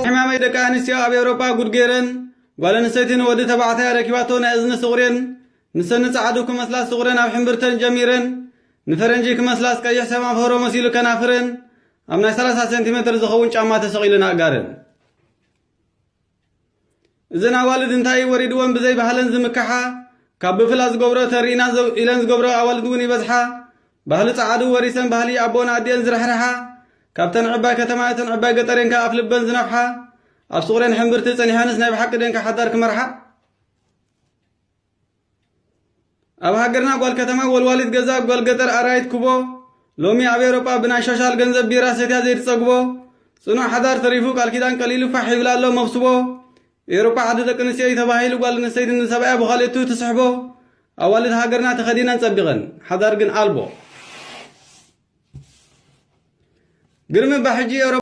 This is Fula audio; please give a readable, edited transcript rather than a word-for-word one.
حمامي دكانسيا أبي أوروبا قدقيرن قالن سيتين ودي تبعتها ركباتون أذن صغرين نسنة عدوكم مثلا صغرين أو حمبرتن جميرن نفرنجيك مثلا سكايح سما فورو مسيلو كنافرن أمنا 3 سنتيمتر زخون شامات سغيلنا أقارن إذن والد انتاي وريدوان بزي بحالن زمكحا كاب فلاس قبرو ترينا إلنز قبرو أولدوني بزحا بحل تعادو وريسن بحلي أبونا عدين زرحرحا كابتن عبا كتمايتن عبا قطرين كأفل بنزنفحا أبصغرين حمبرتي تنهانس نايب حق دين كحدارك مرحا أبا هاقرنا قوال كتما والوالد قزاق قوال قطر أرايت كبو لومي أبي أوروبا بنا شاشال غنزب بيراستيا زير صقبو صنو حدار تريفو قال كدان قليلو فحي بلالو مفصبو أوروبا عدد كنسيا يتباهيلو قال نسيد النسبايا بخاليتو تسحبو أوالد هاقرنا تخدينا نسبغن حدار قن ألبو قرم بحجي